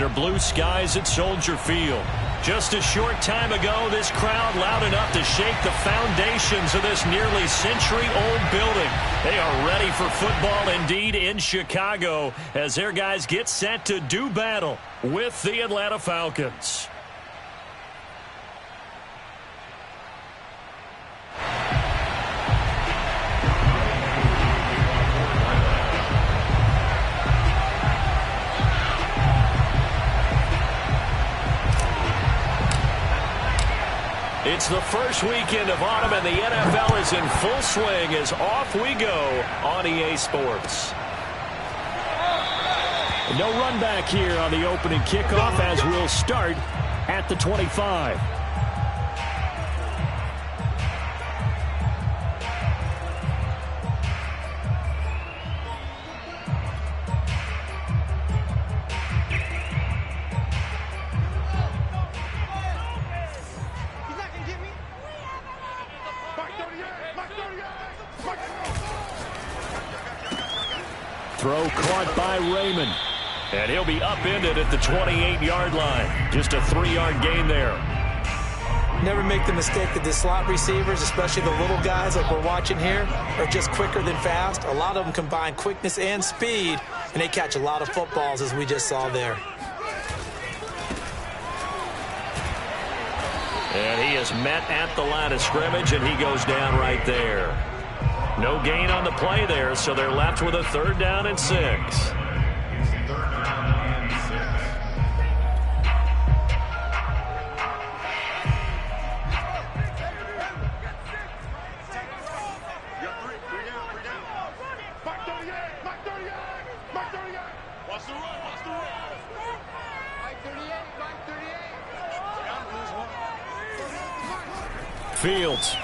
under blue skies at Soldier Field. Just a short time ago, this crowd loud enough to shake the foundations of this nearly century-old building. They are ready for football indeed in Chicago as their guys get set to do battle with the Atlanta Falcons. It's the first weekend of autumn, and the NFL is in full swing as off we go on EA Sports. No run back here on the opening kickoff as we'll start at the 25. Throw caught by Raymond. And he'll be upended at the 28-yard line. Just a 3-yard gain there. Never make the mistake that the slot receivers, especially the little guys like we're watching here, are just quicker than fast. A lot of them combine quickness and speed, and they catch a lot of footballs, as we just saw there. And he is met at the line of scrimmage, and he goes down right there. No gain on the play there, so they're left with a 3rd down and 6. Fields.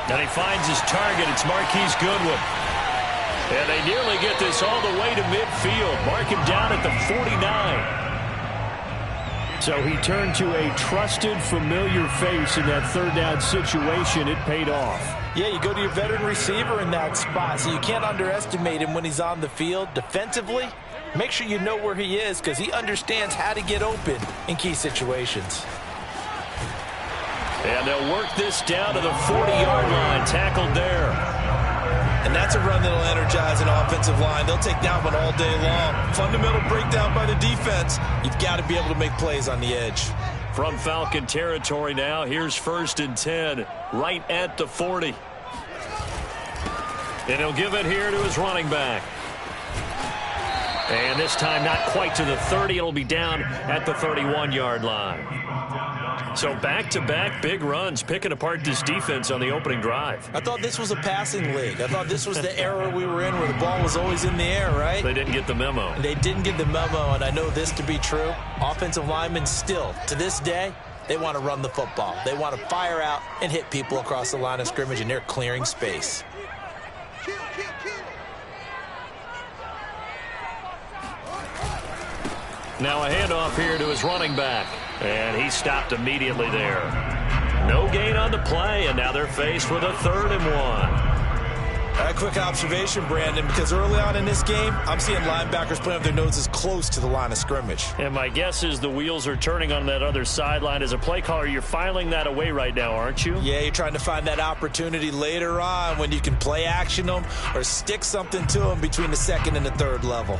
And he finds his target. It's Marquise Goodwin. And they nearly get this all the way to midfield. Mark him down at the 49. So he turned to a trusted, familiar face in that 3rd down situation. It paid off. Yeah, you go to your veteran receiver in that spot, so you can't underestimate him when he's on the field. Defensively, make sure you know where he is because he understands how to get open in key situations. And they'll work this down to the 40-yard line, tackled there. And that's a run that'll energize an offensive line. They'll take that one all day long. Fundamental breakdown by the defense. You've got to be able to make plays on the edge. From Falcon territory now, here's 1st and 10, right at the 40. And he'll give it here to his running back. And this time not quite to the 30. It'll be down at the 31-yard line. So back-to-back big runs, picking apart this defense on the opening drive. I thought this was a passing league. I thought this was the era we were in where the ball was always in the air, right? They didn't get the memo. They didn't get the memo, and I know this to be true. Offensive linemen still, to this day, they want to run the football. They want to fire out and hit people across the line of scrimmage, and they're clearing space. Now a handoff here to his running back. And he stopped immediately there. No gain on the play, and now they're faced with a 3rd and 1. A quick observation, Brandon, because early on in this game, I'm seeing linebackers playing with their noses close to the line of scrimmage. And my guess is the wheels are turning on that other sideline. As a play caller, you're filing that away right now, aren't you? Yeah, you're trying to find that opportunity later on when you can play action them or stick something to them between the 2nd and the 3rd level.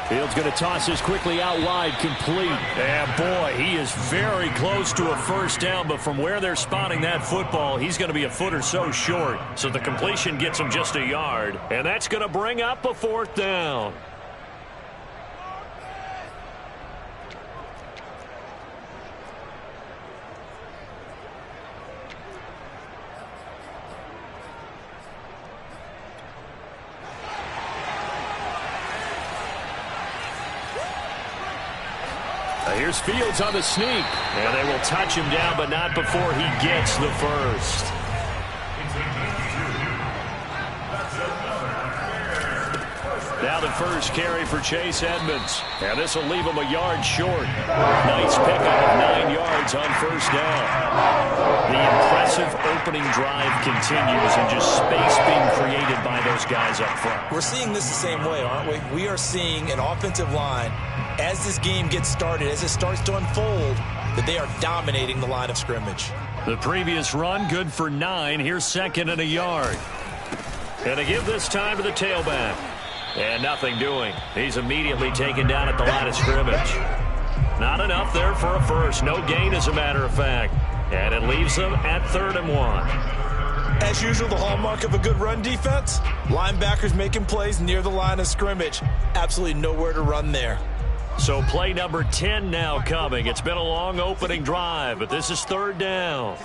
Fields going to toss this quickly out wide, complete. And boy, he is very close to a 1st down, but from where they're spotting that football, he's going to be a foot or so short. So the completion gets him just a yard, and that's going to bring up a 4th down. Here's Fields on the sneak. And they will touch him down, but not before he gets the 1st. Now the first carry for Chase Edmonds. And this will leave him a yard short. Nice pickup of 9 yards on 1st down. The aggressive opening drive continues and just space being created by those guys up front. We're seeing this the same way, aren't we? We are seeing an offensive line, as this game gets started, as it starts to unfold, that they are dominating the line of scrimmage. The previous run, good for 9. Here's 2nd and a yard. And they give this time to the tailback. And nothing doing. He's immediately taken down at the line of scrimmage. Not enough there for a first. No gain, as a matter of fact. And it leaves them at 3rd and 1. As usual, the hallmark of a good run defense, linebackers making plays near the line of scrimmage. Absolutely nowhere to run there. So play number 10 now coming. It's been a long opening drive, but this is 3rd down.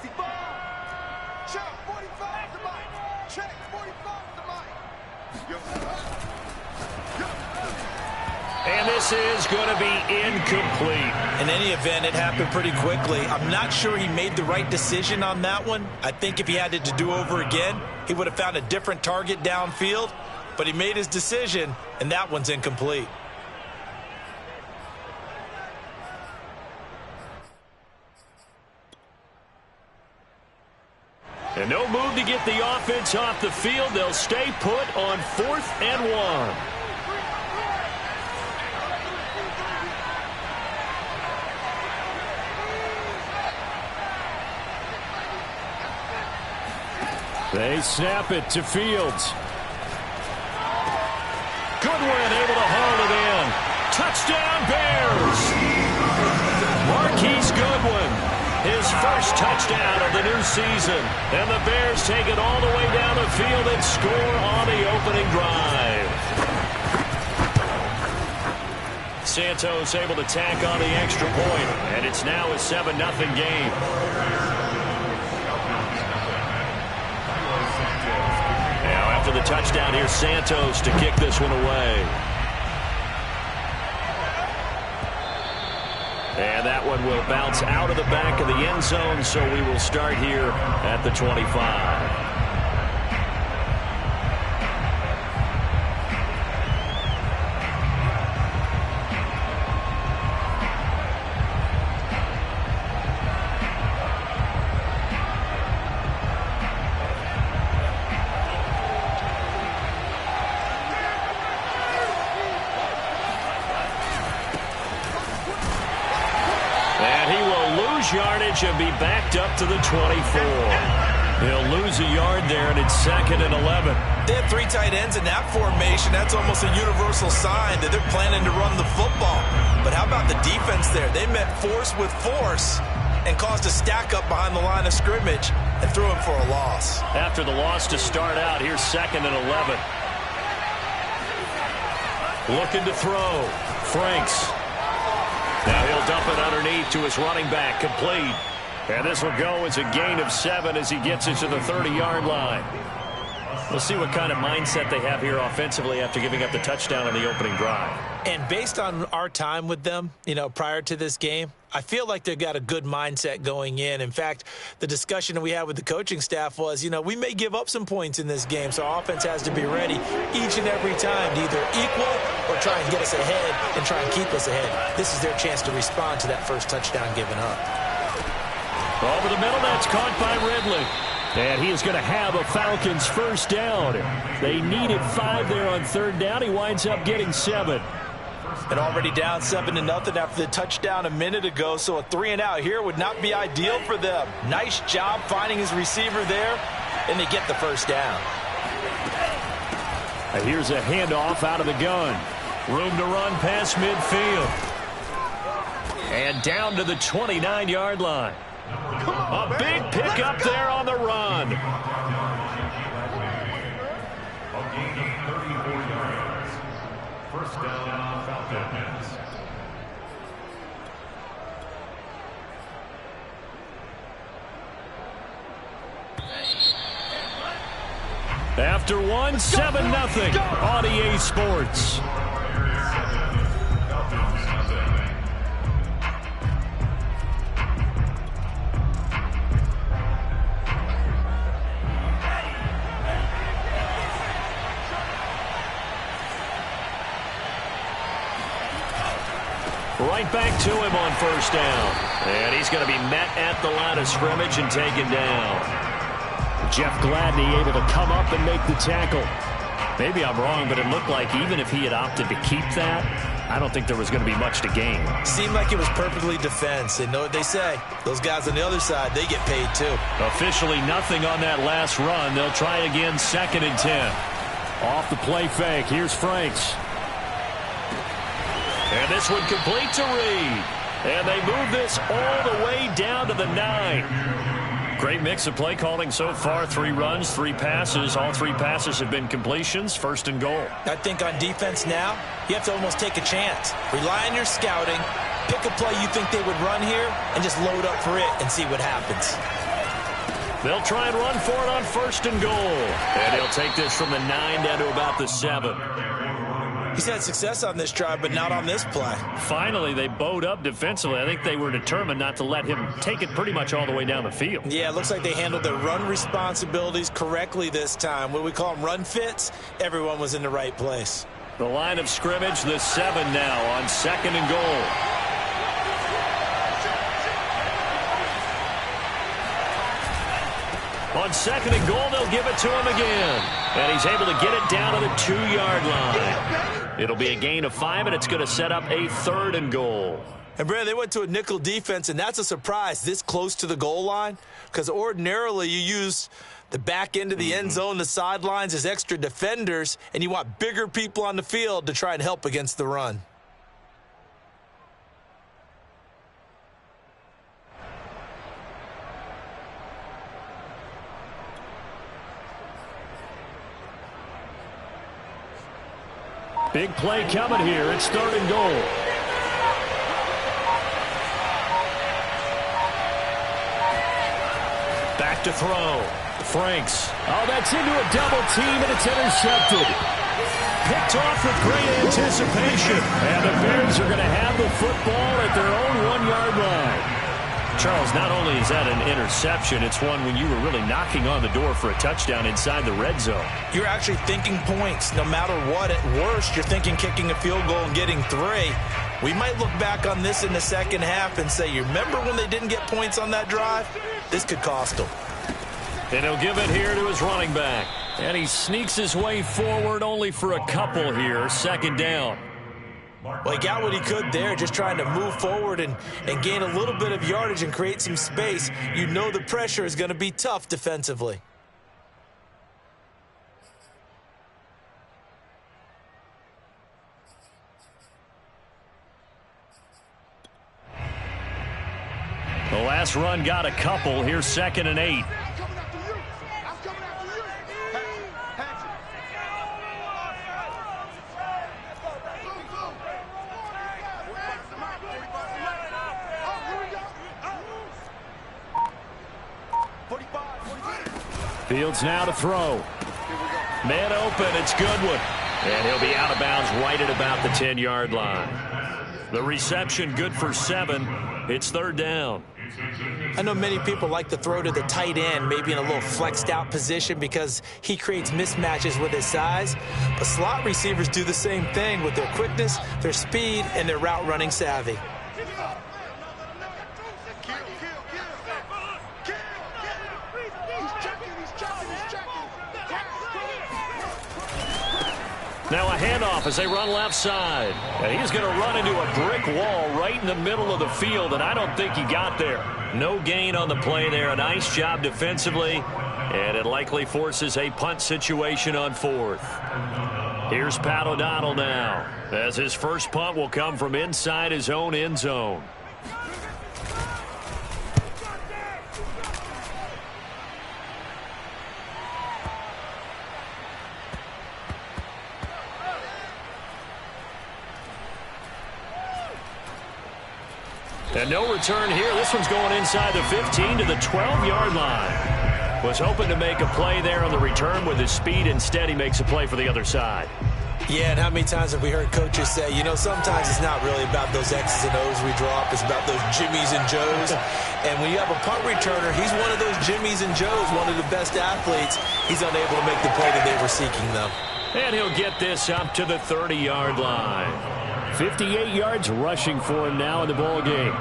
And this is going to be incomplete. In any event, it happened pretty quickly. I'm not sure he made the right decision on that one. I think if he had it to do over again, he would have found a different target downfield. But he made his decision, and that one's incomplete. And no move to get the offense off the field. They'll stay put on 4th and 1. They snap it to Fields. Goodwin able to haul it in. Touchdown, Bears! Marquise Goodwin, his first touchdown of the new season. And the Bears take it all the way down the field and score on the opening drive. Santos able to tack on the extra point, and it's now a 7-0 game. After the touchdown, here's Santos to kick this one away. And that one will bounce out of the back of the end zone, so we will start here at the 25. Yardage and be backed up to the 24. He'll lose a yard there, and it's 2nd and 11. They have 3 tight ends in that formation. That's almost a universal sign that they're planning to run the football. But how about the defense there? They met force with force and caused a stack up behind the line of scrimmage and threw him for a loss. After the loss to start out, here's 2nd and 11. Looking to throw. Franks. Now he'll dump it underneath to his running back, complete. And this will go as a gain of 7 as he gets into the 30-yard line. We'll see what kind of mindset they have here offensively after giving up the touchdown on the opening drive. And based on our time with them, prior to this game, I feel like they've got a good mindset going in. In fact, the discussion we had with the coaching staff was, we may give up some points in this game, so our offense has to be ready each and every time to either equal or try and get us ahead and try and keep us ahead. This is their chance to respond to that first touchdown given up. Over the middle, that's caught by Ridley. And he is going to have a Falcons first down. They needed 5 there on 3rd down. He winds up getting 7. And already down 7-0 after the touchdown a minute ago, so a 3-and-out here would not be ideal for them. Nice job finding his receiver there, and they get the first down. And here's a handoff out of the gun. Room to run past midfield. And down to the 29-yard line. A big pickup there on the run. First down, Falcons. After one, 7-0 on EA Sports. right back to him on first down. And he's going to be met at the line of scrimmage and taken down. Jeff Gladney able to come up and make the tackle. Maybe I'm wrong, but it looked like even if he had opted to keep that, I don't think there was going to be much to gain. Seemed like it was perfectly defense. And know what they say? Those guys on the other side, they get paid too. Officially nothing on that last run. They'll try again, 2nd and 10. Off the play fake, here's Franks. And this one complete to Reed. And they move this all the way down to the 9. Great mix of play calling so far. 3 runs, 3 passes. All 3 passes have been completions. 1st and goal. I think on defense now, you have to almost take a chance. Rely on your scouting. Pick a play you think they would run here and just load up for it and see what happens. They'll try and run for it on 1st and goal. And he'll take this from the 9 down to about the 7. He's had success on this drive, but not on this play. Finally, they bowed up defensively. I think they were determined not to let him take it pretty much all the way down the field. Yeah, it looks like they handled their run responsibilities correctly this time. What do we call them, run fits? Everyone was in the right place. The line of scrimmage, the 7 now on 2nd and goal. On 2nd and goal, they'll give it to him again. And he's able to get it down to the 2-yard line. It'll be a gain of 5, and it's going to set up a 3rd and goal. And, Brad, they went to a nickel defense, and that's a surprise this close to the goal line, because ordinarily you use the back end of the end zone, the sidelines as extra defenders, and you want bigger people on the field to try and help against the run. Big play coming here. It's 3rd and goal. Back to throw. Franks. Oh, that's into a double team, and it's intercepted. Picked off with great anticipation. And the Bears are going to have the football at their own 1-yard line. Charles, not only is that an interception, it's one when you were really knocking on the door for a touchdown inside the red zone. You're actually thinking points. No matter what, at worst, you're thinking kicking a field goal and getting 3. We might look back on this in the second half and say, you remember when they didn't get points on that drive? This could cost them. And he'll give it here to his running back. And he sneaks his way forward only for a couple here. 2nd down. Well, he got what he could there, just trying to move forward and gain a little bit of yardage and create some space. You know the pressure is going to be tough defensively. The last run got a couple. Here's 2nd and 8. Fields now to throw. Man open, it's Goodwin. And he'll be out of bounds right at about the 10-yard line. The reception good for 7. It's 3rd down. I know many people like to throw to the tight end, maybe in a little flexed out position because he creates mismatches with his size. But slot receivers do the same thing with their quickness, their speed, and their route running savvy. Now a handoff as they run left side. And he's going to run into a brick wall right in the middle of the field, and I don't think he got there. No gain on the play there. A nice job defensively, and it likely forces a punt situation on 4th. Here's Pat O'Donnell now, as his first punt will come from inside his own end zone. And no return here. This one's going inside the 15 to the 12-yard line. Was hoping to make a play there on the return with his speed. Instead, he makes a play for the other side. Yeah, and how many times have we heard coaches say, you know, sometimes it's not really about those X's and O's we drop. It's about those Jimmies and Joes. And when you have a punt returner, he's one of those Jimmies and Joes, one of the best athletes. He's unable to make the play that they were seeking, though. And he'll get this up to the 30-yard line. 58 yards rushing for him now in the ball game.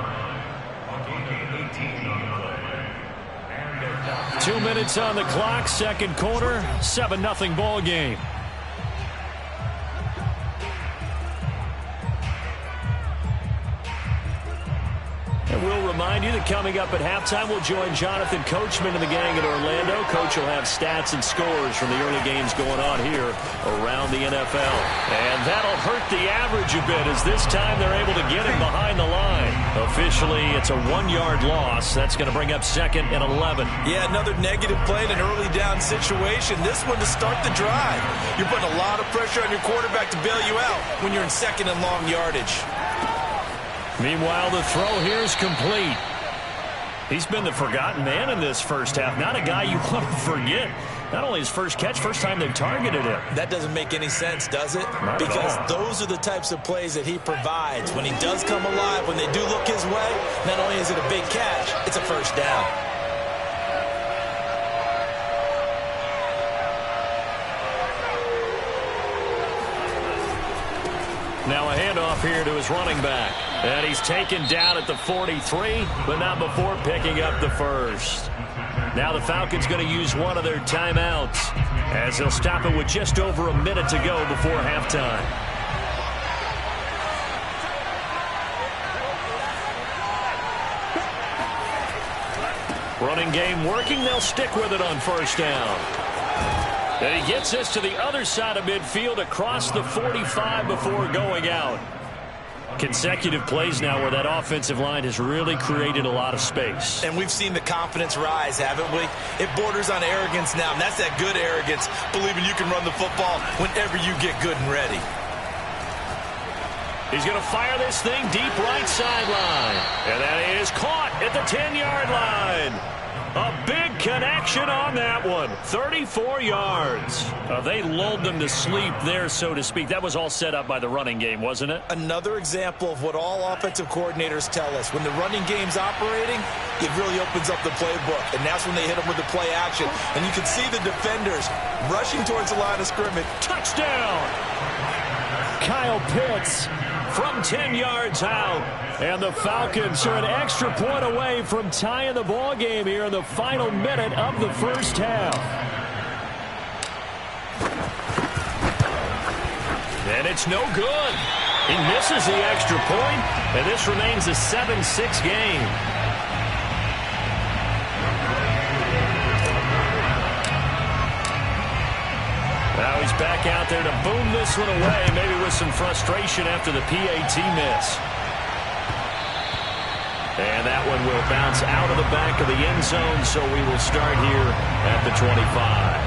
2 minutes on the clock, second quarter, 7-0 ball game. And we'll remind you that coming up at halftime, we'll join Jonathan Coachman and the gang in Orlando. Coach will have stats and scores from the early games going on here around the NFL. And that'll hurt the average a bit as this time they're able to get him behind the line. Officially, it's a 1-yard loss. That's going to bring up 2nd and 11. Yeah, another negative play in an early down situation. This one to start the drive. You're putting a lot of pressure on your quarterback to bail you out when you're in 2nd and long yardage. Meanwhile, the throw here is complete. He's been the forgotten man in this first half. Not a guy you want to forget. Not only his first catch, first time they've targeted him. That doesn't make any sense, does it? Because those are the types of plays that he provides. When he does come alive, when they do look his way, not only is it a big catch, it's a first down. Now a handoff here to his running back. And he's taken down at the 43, but not before picking up the first. Now the Falcons going to use one of their timeouts as they'll stop it with just over a minute to go before halftime. Running game working. They'll stick with it on first down. And he gets this to the other side of midfield across the 45 before going out. Consecutive plays now where that offensive line has really created a lot of space. And we've seen the confidence rise, haven't we? It borders on arrogance now, and that's that good arrogance, believing you can run the football whenever you get good and ready. He's going to fire this thing deep right sideline. And that is caught at the 10-yard line. A big connection on that one. 34 yards. They lulled them to sleep there, so to speak. That was all set up by the running game, wasn't it? Another example of what all offensive coordinators tell us. When the running game's operating, it really opens up the playbook. And that's when they hit them with the play action. And you can see the defenders rushing towards the line of scrimmage. Touchdown! Kyle Pitts from 10 yards out. And the Falcons are an extra point away from tying the ball game here in the final minute of the first half. And it's no good. He misses the extra point, and this remains a 7-6 game. Now he's back out there to boom this one away, maybe with some frustration after the PAT miss. And that one will bounce out of the back of the end zone, so we will start here at the 25.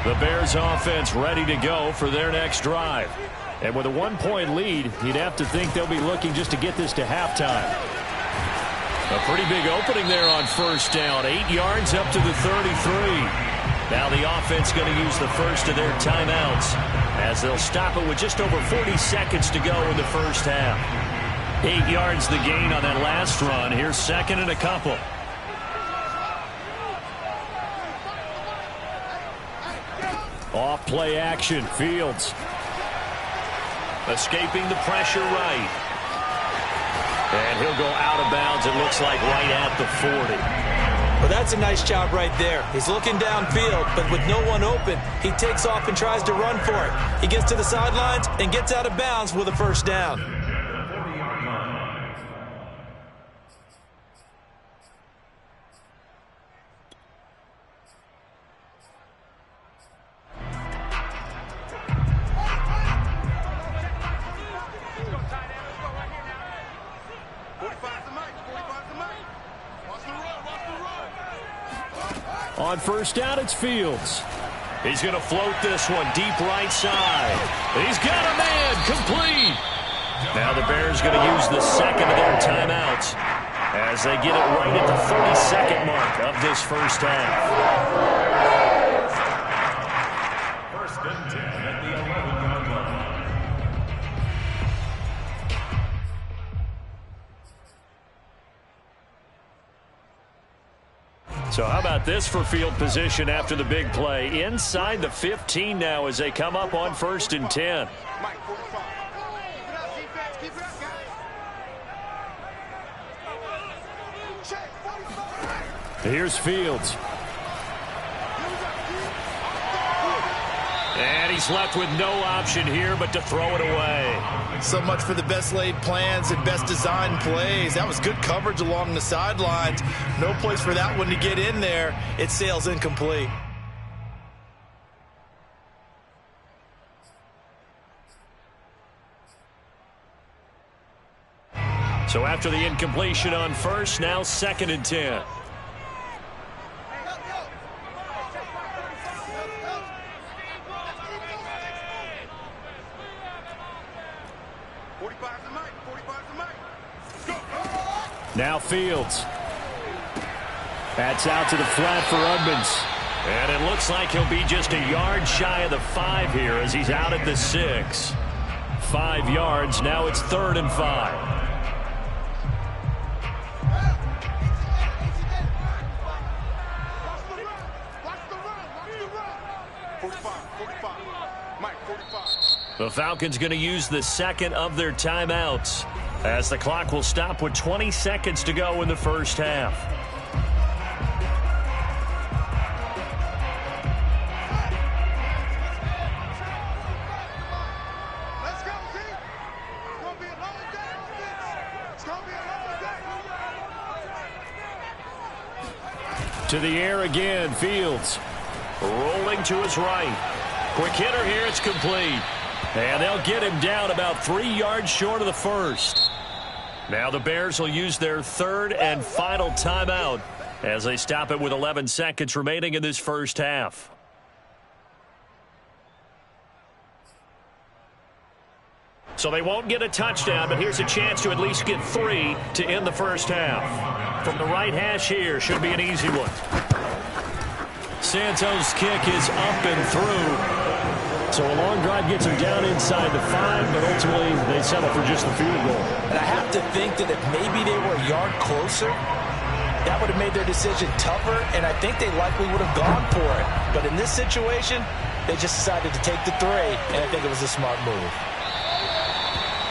The Bears offense ready to go for their next drive. And with a 1-point lead, you'd have to think they'll be looking just to get this to halftime. A pretty big opening there on first down. 8 yards up to the 33. Now the offense going to use the first of their timeouts as they'll stop it with just over 40 seconds to go in the first half. 8 yards the gain on that last run. Here's second and a couple. Off play action. Fields escaping the pressure right. And he'll go out of bounds, it looks like, right at the 40. Well, that's a nice job right there. He's looking downfield, but with no one open, he takes off and tries to run for it. He gets to the sidelines and gets out of bounds with a first down. On first down, it's Fields. He's going to float this one deep right side. He's got a man, complete. Now the Bears going to use the second of their timeouts as they get it right at the 30-second mark of this first half. First and 10 at the 11-yard line. So how about this for field position after the big play? Inside the 15 now as they come up on 1st and 10. Here's Fields. And he's left with no option here but to throw it away. So much for the best laid plans and best designed plays. That was good coverage along the sidelines. No place for that one to get in there. It sails incomplete. So after the incompletion on 1st, now 2nd and 10. Now Fields. That's out to the flat for Edmonds. And it looks like he'll be just a yard shy of the 5 here as he's out at the 6. 5 yards. Now it's 3rd and 5. The Falcons going to use the 2nd of their timeouts as the clock will stop with 20 seconds to go in the 1st half. Let's go, team. It's going to be a long day on this. It's going to be a long day. To the air again, Fields. Rolling to his right. Quick hitter here, it's complete. And they'll get him down about 3 yards short of the 1st. Now the Bears will use their 3rd and final timeout as they stop it with 11 seconds remaining in this 1st half. So they won't get a touchdown, but here's a chance to at least get 3 to end the 1st half. From the right hash here, should be an easy one. Santos' kick is up and through. So a long drive gets him down inside the 5, but ultimately they settle for just the field goal. And I have to think that if maybe they were a yard closer, that would have made their decision tougher, and I think they likely would have gone for it. But in this situation, they just decided to take the 3, and I think it was a smart move.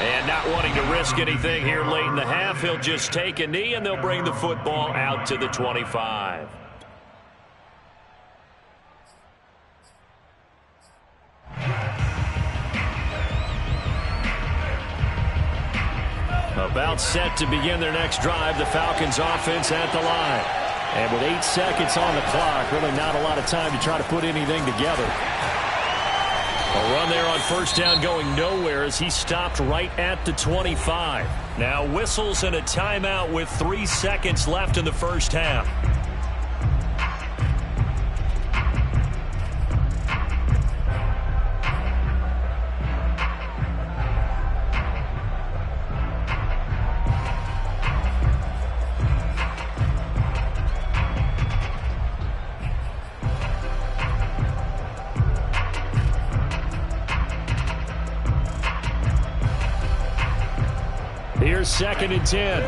And not wanting to risk anything here late in the half, he'll just take a knee, and they'll bring the football out to the 25. About set to begin their next drive, the Falcons offense at the line. And with 8 seconds on the clock, really not a lot of time to try to put anything together. A run there on 1st down going nowhere as he stopped right at the 25. Now whistles and a timeout with 3 seconds left in the 1st half. Here's 2nd and 10.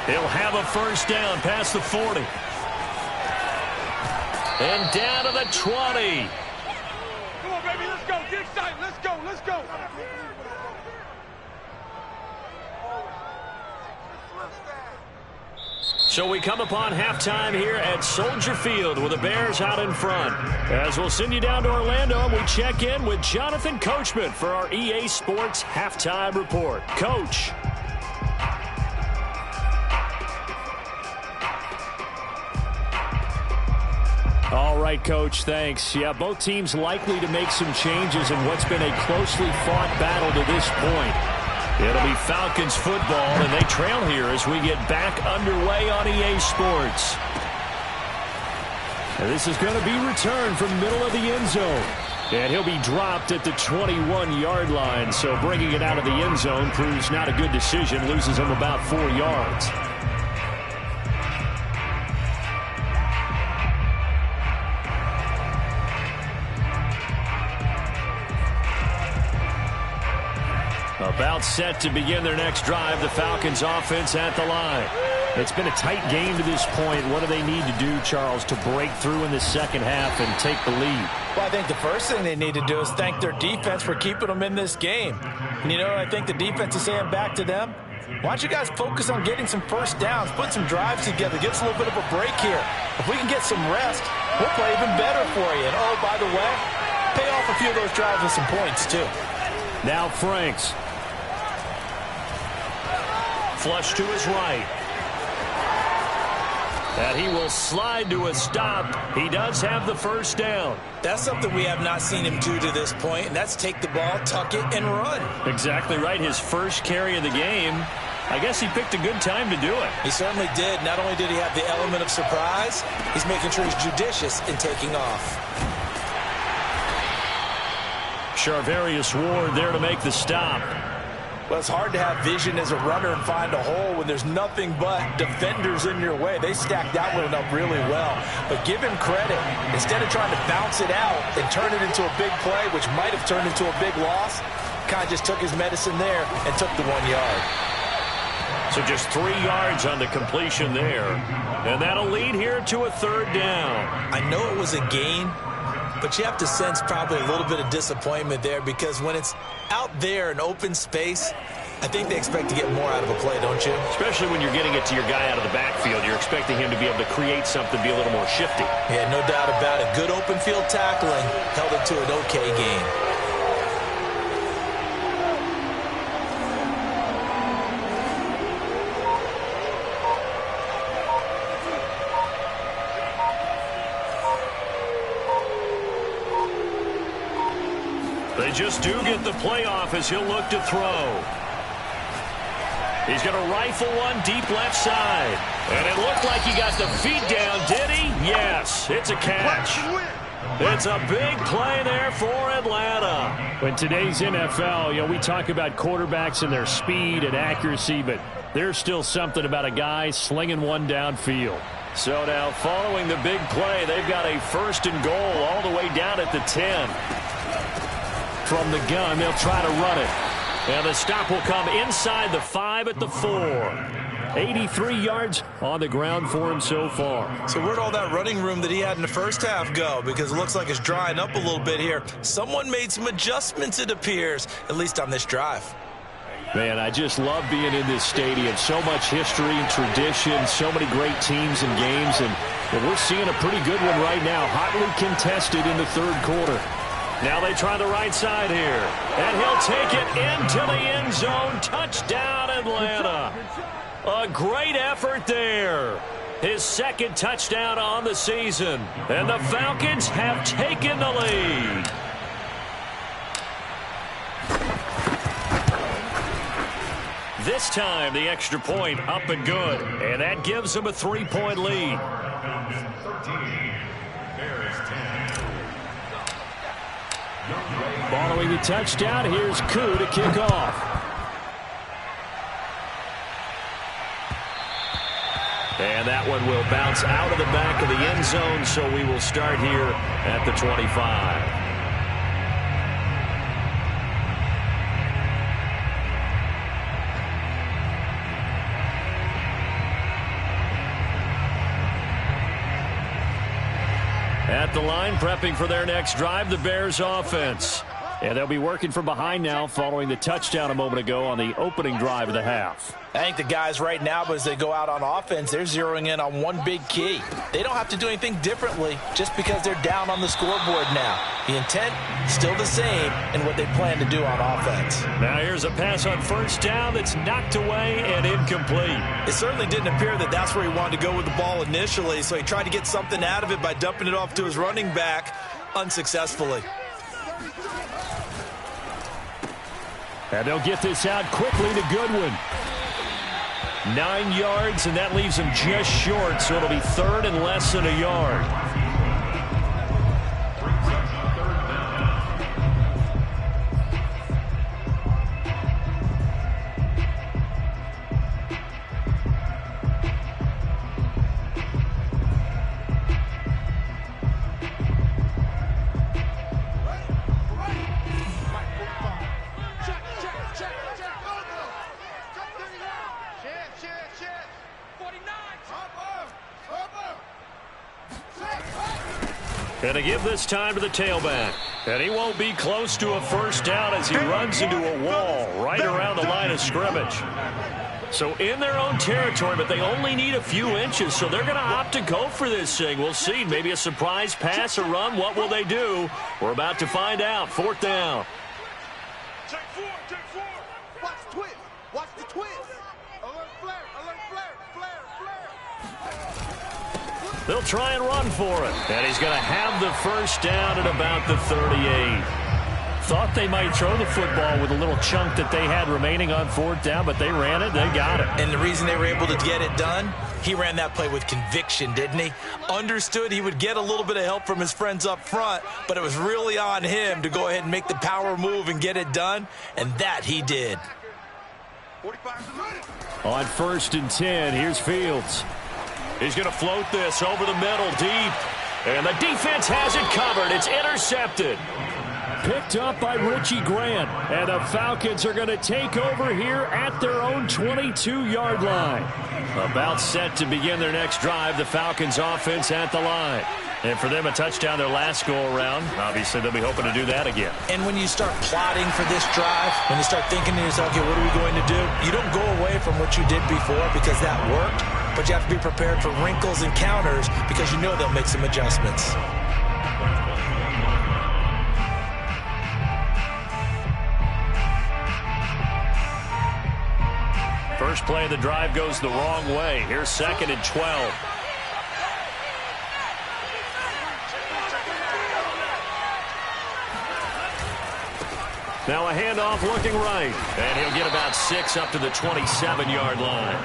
He'll have a 1st down past the 40. And down to the 20. Come on, baby, let's go. Get excited. Let's go. Let's go. So we come upon halftime here at Soldier Field with the Bears out in front. As we'll send you down to Orlando, and we check in with Jonathan Coachman for our EA Sports Halftime Report. Coach. All right, Coach, thanks. Yeah, both teams likely to make some changes in what's been a closely fought battle to this point. It'll be Falcons football, and they trail here as we get back underway on EA Sports. And this is going to be returned from middle of the end zone. And he'll be dropped at the 21-yard line, so bringing it out of the end zone proves not a good decision, loses him about 4 yards. About set to begin their next drive. The Falcons offense at the line. It's been a tight game to this point. What do they need to do, Charles, to break through in the second half and take the lead? Well, I think the first thing they need to do is thank their defense for keeping them in this game. And you know what I think the defense is saying back to them? Why don't you guys focus on getting some first downs, put some drives together, give us a little bit of a break here. If we can get some rest, we'll play even better for you. And, oh, by the way, pay off a few of those drives with some points, too. Now Franks. Flush to his right. And he will slide to a stop. He does have the first down. That's something we have not seen him do to this point, and that's take the ball, tuck it, and run. Exactly right. His first carry of the game. I guess he picked a good time to do it. He certainly did. Not only did he have the element of surprise, he's making sure he's judicious in taking off. Charvarius Ward there to make the stop. Well, it's hard to have vision as a runner and find a hole when there's nothing but defenders in your way. They stacked that one up really well. But give him credit. Instead of trying to bounce it out and turn it into a big play, which might have turned into a big loss, kind of just took his medicine there and took the 1 yard. So just 3 yards on the completion there. And that'll lead here to a third down. I know it was a gain, but you have to sense probably a little bit of disappointment there because when it's out there in open space, I think they expect to get more out of a play, don't you? Especially when you're getting it to your guy out of the backfield. You're expecting him to be able to create something, be a little more shifty. Yeah, no doubt about it. Good open field tackling held it to an okay game. They just do get the playoff as he'll look to throw. He's going to rifle one deep left side. And it looked like he got the feet down, did he? Yes, it's a catch. It's a big play there for Atlanta. In today's NFL, we talk about quarterbacks and their speed and accuracy, but there's still something about a guy slinging one downfield. So now following the big play, they've got a 1st and goal all the way down at the 10. From the gun, they'll try to run it. And the stop will come inside the 5 at the 4. 83 yards on the ground for him so far. So where'd all that running room that he had in the first half go? Because it looks like it's drying up a little bit here. Someone made some adjustments, it appears, at least on this drive. Man, I just love being in this stadium. So much history and tradition, so many great teams and games, and we're seeing a pretty good one right now. Hotly contested in the third quarter. Now they try the right side here. And he'll take it into the end zone. Touchdown, Atlanta. A great effort there. His 2nd touchdown on the season. And the Falcons have taken the lead. This time, the extra point up and good. And that gives them a 3-point lead. Following the touchdown, here's Koo to kick off. And that one will bounce out of the back of the end zone, so we will start here at the 25. At the line, prepping for their next drive, the Bears offense. And they'll be working from behind now following the touchdown a moment ago on the opening drive of the half. I think the guys right now, as they go out on offense, they're zeroing in on one big key. They don't have to do anything differently just because they're down on the scoreboard now. The intent, still the same in what they plan to do on offense. Now here's a pass on 1st down that's knocked away and incomplete. It certainly didn't appear that that's where he wanted to go with the ball initially, so he tried to get something out of it by dumping it off to his running back unsuccessfully. And they'll get this out quickly to Goodwin. 9 yards, and that leaves him just short, so it'll be 3rd and less than a yard. Check. And to give this time to the tailback. And he won't be close to a first down as he runs into a wall right around the line of scrimmage. So in their own territory, but they only need a few inches, so they're going to opt to go for this thing. We'll see. Maybe a surprise pass or run. What will they do? We're about to find out. Fourth down. Check four, check four. Watch the twist. Watch the twist. Alert flare, flare. They'll try and run for it. And he's going to have the first down at about the 38. Thought they might throw the football with a little chunk that they had remaining on fourth down, but they ran it. They got it. And the reason they were able to get it done, he ran that play with conviction, didn't he? Understood he would get a little bit of help from his friends up front, but it was really on him to go ahead and make the power move and get it done, and that he did. 45 On 1st and 10, here's Fields. He's going to float this over the middle deep. And the defense has it covered. It's intercepted. Picked up by Richie Grant. And the Falcons are going to take over here at their own 22-yard line. About set to begin their next drive. The Falcons offense at the line. And for them, a touchdown their last go-around. Obviously, they'll be hoping to do that again. And when you start plotting for this drive, when you start thinking to yourself, okay, what are we going to do? You don't go away from what you did before because that worked, but you have to be prepared for wrinkles and counters because you know they'll make some adjustments. First play of the drive goes the wrong way. Here's 2nd and 12. Now a handoff looking right. And he'll get about 6 up to the 27-yard line.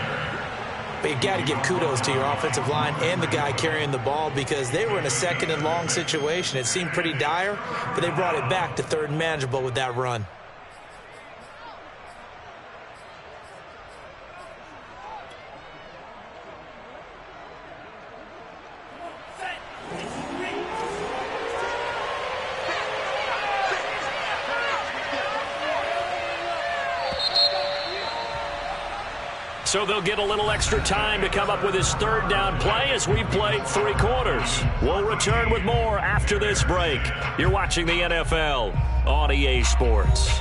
But you got to give kudos to your offensive line and the guy carrying the ball because they were in a 2nd and long situation. It seemed pretty dire, but they brought it back to 3rd and manageable with that run. So they'll get a little extra time to come up with his 3rd down play as we played 3 quarters. We'll return with more after this break. You're watching the NFL on EA Sports.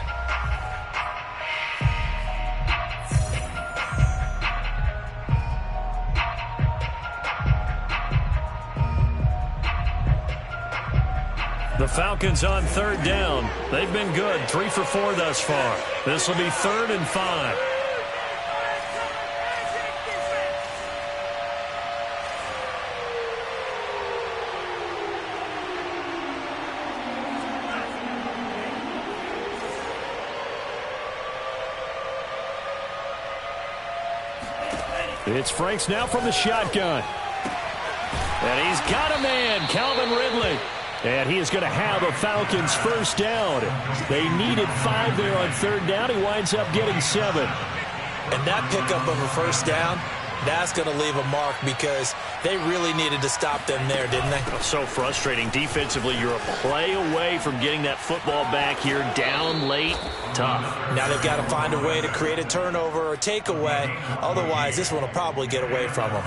The Falcons on 3rd down. They've been good, 3 for 4 thus far. This will be 3rd and 5. It's Franks now from the shotgun. And he's got a man, Calvin Ridley. And he is going to have a Falcons first down. They needed 5 there on 3rd down. He winds up getting 7. And that pickup of a first down, that's going to leave a mark because they really needed to stop them there, didn't they? So frustrating. Defensively, you're a play away from getting that football back here down late. Tough. Now they've got to find a way to create a turnover or takeaway. Otherwise, this one will probably get away from them.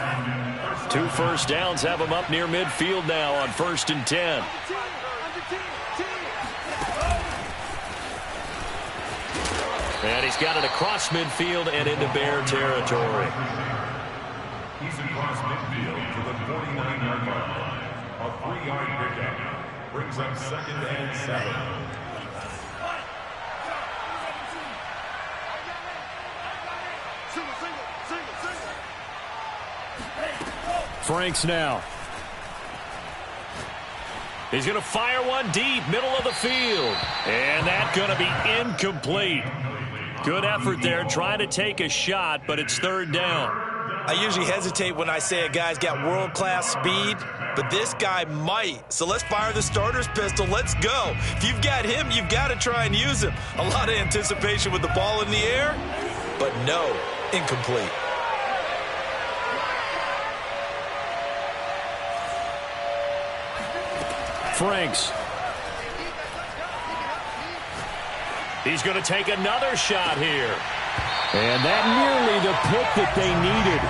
2 first downs have them up near midfield now on 1st and 10. And he's got it across midfield and into Bear territory. He's across midfield to the 49-yard line. A 3-yard pickup brings up 2nd and 7. Franks now. He's going to fire one deep, middle of the field. And that's going to be incomplete. Good effort there, trying to take a shot, but it's 3rd down. I usually hesitate when I say a guy's got world-class speed, but this guy might. So let's fire the starter's pistol. Let's go. If you've got him, you've got to try and use him. A lot of anticipation with the ball in the air, but no, incomplete. Franks. He's going to take another shot here. And that nearly the pick that they needed.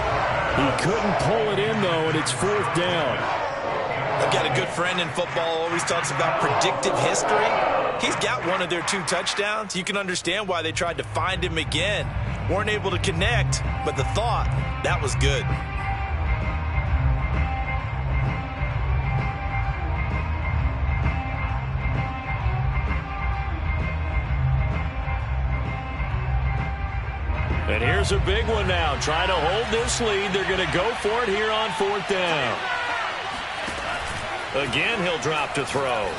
He couldn't pull it in, though, and it's 4th down. I've got a good friend in football, always talks about predictive history. He's got one of their 2 touchdowns. You can understand why they tried to find him again. Weren't able to connect, but the thought, that was good. And here's a big one now. Trying to hold this lead. They're going to go for it here on 4th down. Again, he'll drop to throw.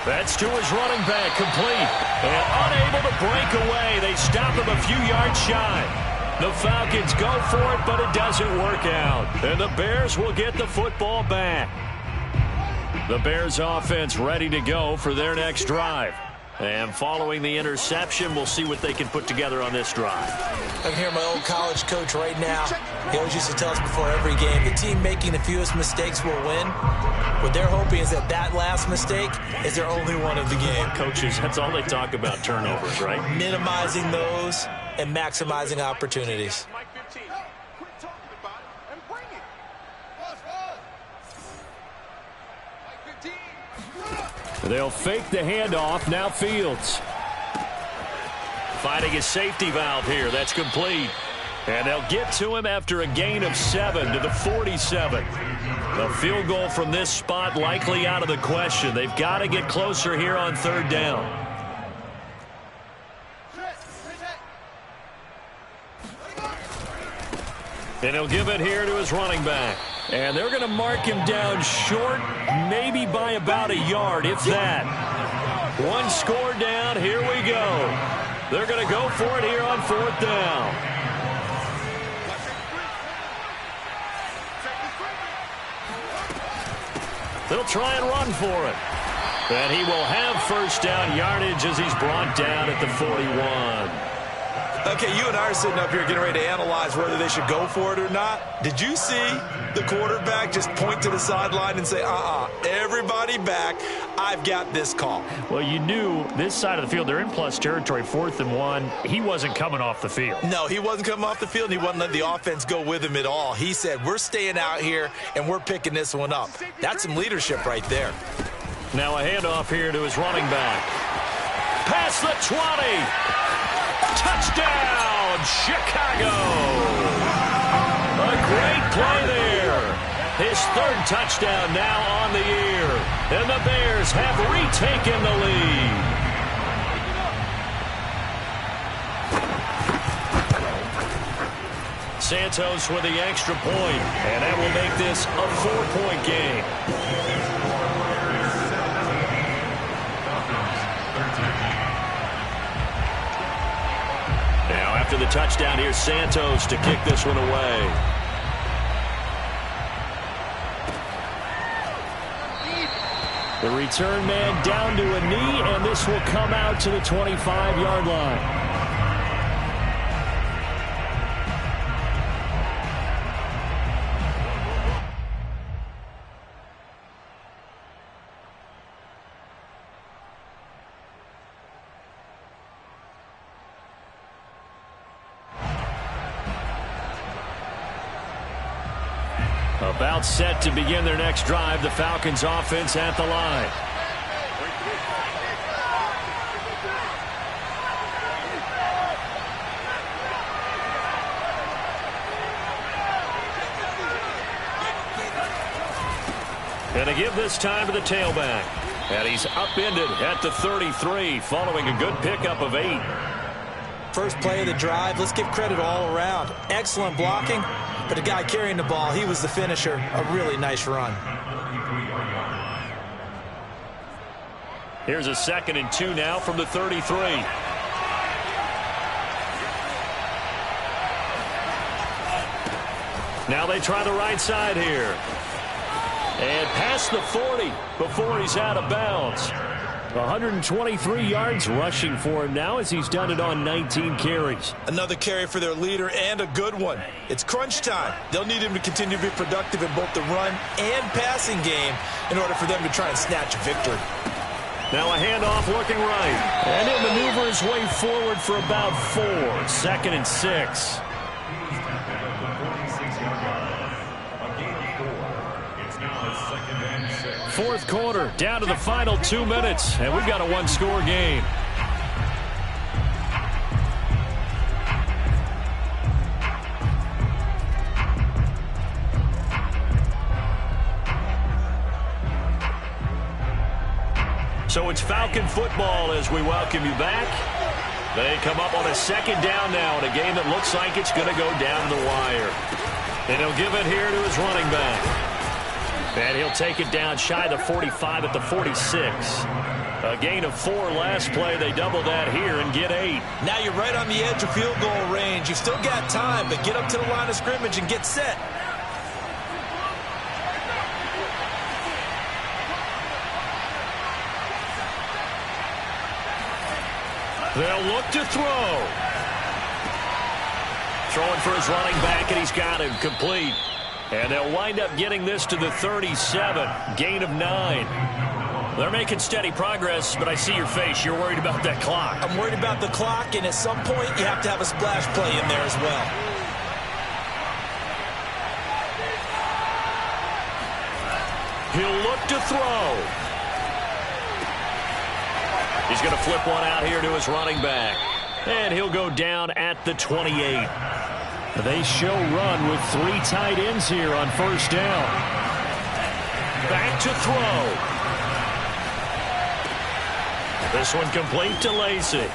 That's to his running back, complete. And unable to break away. They stop him a few yards shy. The Falcons go for it, but it doesn't work out. And the Bears will get the football back. The Bears offense ready to go for their next drive. And following the interception, we'll see what they can put together on this drive. I can hear my old college coach right now. He always used to tell us before every game, the team making the fewest mistakes will win. What they're hoping is that that last mistake is their only one of the game. Coaches, that's all they talk about, turnovers, right? Minimizing those and maximizing opportunities. They'll fake the handoff. Now Fields. Finding his safety valve here. That's complete. And they'll get to him after a gain of 7 to the 47. The field goal from this spot likely out of the question. They've got to get closer here on 3rd down. And he'll give it here to his running back. And they're going to mark him down short, maybe by about a yard, if that. 1 score down. Here we go. They're going to go for it here on 4th down. They'll try and run for it. And he will have 1st down yardage as he's brought down at the 41. Okay, you and I are sitting up here getting ready to analyze whether they should go for it or not. Did you see the quarterback just point to the sideline and say, everybody back, I've got this call? Well, you knew this side of the field, they're in plus territory, 4th and 1. He wasn't coming off the field. No, he wasn't coming off the field, and he wasn't letting the offense go with him at all. He said, we're staying out here, and we're picking this one up. That's some leadership right there. Now a handoff here to his running back. Past the 20. Touchdown, Chicago! A great play there. His 3rd touchdown now on the year. And the Bears have retaken the lead. Santos with the extra point. And that will make this a 4-point game. After the touchdown, here's Santos to kick this one away. The return man down to a knee, and this will come out to the 25-yard line. About set to begin their next drive. The Falcons offense at the line. And to give this time to the tailback. And he's upended at the 33 following a good pickup of 8. First play of the drive, let's give credit all around. Excellent blocking, but the guy carrying the ball, he was the finisher. A really nice run. Here's a 2nd and 2 now from the 33. Now they try the right side here. And past the 40 before he's out of bounds. 123 yards rushing for him now as he's done it on 19 carries. Another carry for their leader and a good one. It's crunch time. They'll need him to continue to be productive in both the run and passing game in order for them to try and snatch a victory. Now a handoff looking right. And he'll maneuver his way forward for about 4. 2nd and 6. A gain of 4. It's now a 2nd fourth quarter, down to the final 2 minutes, and we've got a one-score game. So it's Falcon football as we welcome you back. They come up on a second down now in a game that looks like it's going to go down to the wire. And he'll give it here to his running back. And he'll take it down shy of the 45 at the 46. A gain of 4 last play. They double that here and get 8. Now you're right on the edge of field goal range. You've still got time, but get up to the line of scrimmage and get set. They'll look to throw. Throwing for his running back, and he's got him complete. And they'll wind up getting this to the 37. Gain of 9. They're making steady progress, but I see your face. You're worried about that clock. I'm worried about the clock, and at some point, you have to have a splash play in there as well. He'll look to throw. He's going to flip one out here to his running back. And he'll go down at the 28. They show run with 3 tight ends here on first down. Back to throw. This one complete to Lacey.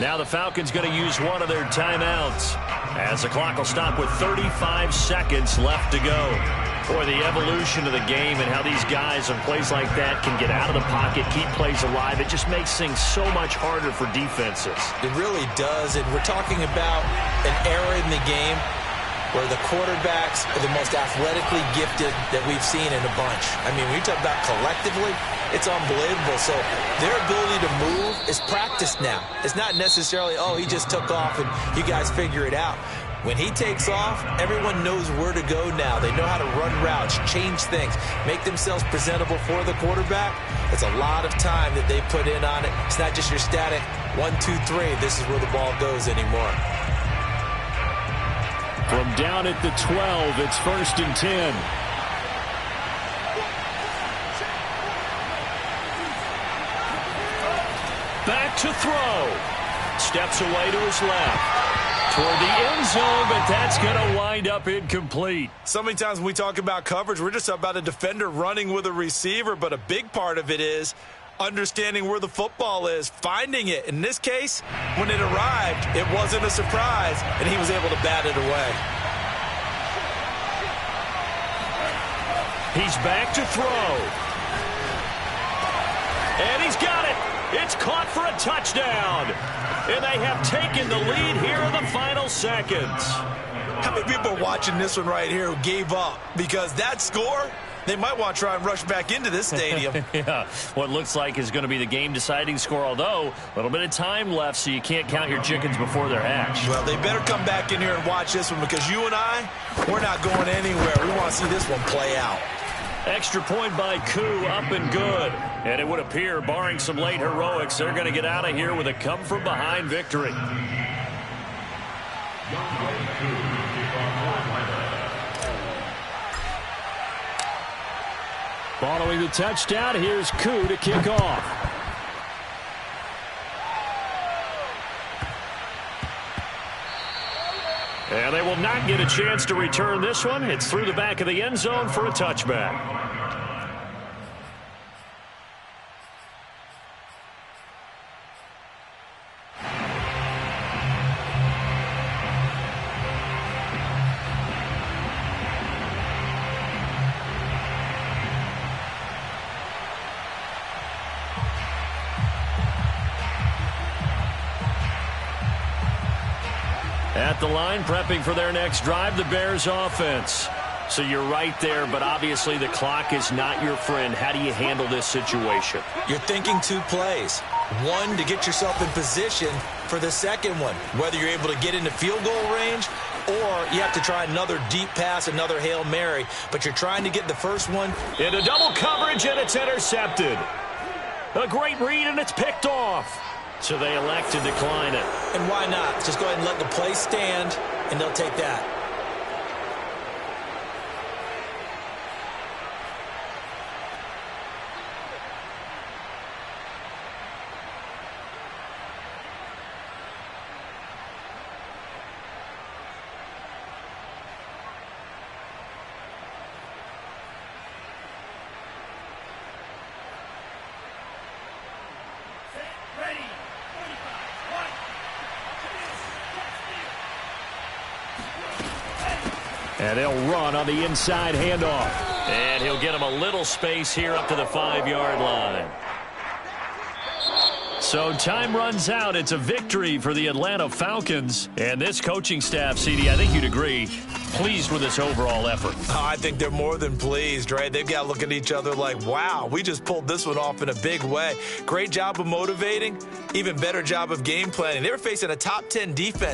Now the Falcons going to use one of their timeouts as the clock will stop with 35 seconds left to go. Boy, the evolution of the game and how these guys on plays like that can get out of the pocket, keep plays alive, it just makes things so much harder for defenses. It really does, and we're talking about an era in the game where the quarterbacks are the most athletically gifted that we've seen in a bunch. I mean, when you talk about collectively, it's unbelievable. So their ability to move is practiced now. It's not necessarily, oh, he just took off and you guys figure it out. When he takes off, everyone knows where to go now. They know how to run routes, change things, make themselves presentable for the quarterback. It's a lot of time that they put in on it. It's not just your static 1, 2, 3. This is where the ball goes anymore. From down at the 12, it's 1st and 10. Back to throw. Steps away to his left. Toward the end zone, but that's going to wind up incomplete. So many times when we talk about coverage, we're just about a defender running with a receiver, but a big part of it is understanding where the football is, finding it. In this case, when it arrived, it wasn't a surprise, and he was able to bat it away. He's back to throw. And he's got it. It's caught for a touchdown. And they have taken the lead here in the final seconds. How many people are watching this one right here who gave up? Because that score, they might want to try and rush back into this stadium. Yeah, what looks like is going to be the game-deciding score, although a little bit of time left, so you can't count your chickens before they're hatched. Well, they better come back in here and watch this one because you and I, we're not going anywhere. We want to see this one play out. Extra point by Koo, up and good. And it would appear, barring some late heroics, they're going to get out of here with a come-from-behind victory. Following the touchdown, here's Koo to kick off. And they will not get a chance to return this one. It's through the back of the end zone for a touchback. At the line, prepping for their next drive, the Bears offense. So you're right there, but obviously the clock is not your friend. How do you handle this situation? You're thinking 2 plays. One, to get yourself in position for the second one, whether you're able to get into field goal range or you have to try another deep pass, another Hail Mary, but you're trying to get the first one. Into double coverage, and it's intercepted. A great read, and it's picked off. So they elect to decline it. And why not? Just go ahead and let the play stand, and they'll take that. And they'll run on the inside handoff. And he'll get him a little space here up to the 5-yard line. So time runs out. It's a victory for the Atlanta Falcons. And this coaching staff, CD, I think you'd agree, pleased with this overall effort. I think they're more than pleased, right? They've got to look at each other like, wow, we just pulled this one off in a big way. Great job of motivating, even better job of game planning. They were facing a top 10 defense.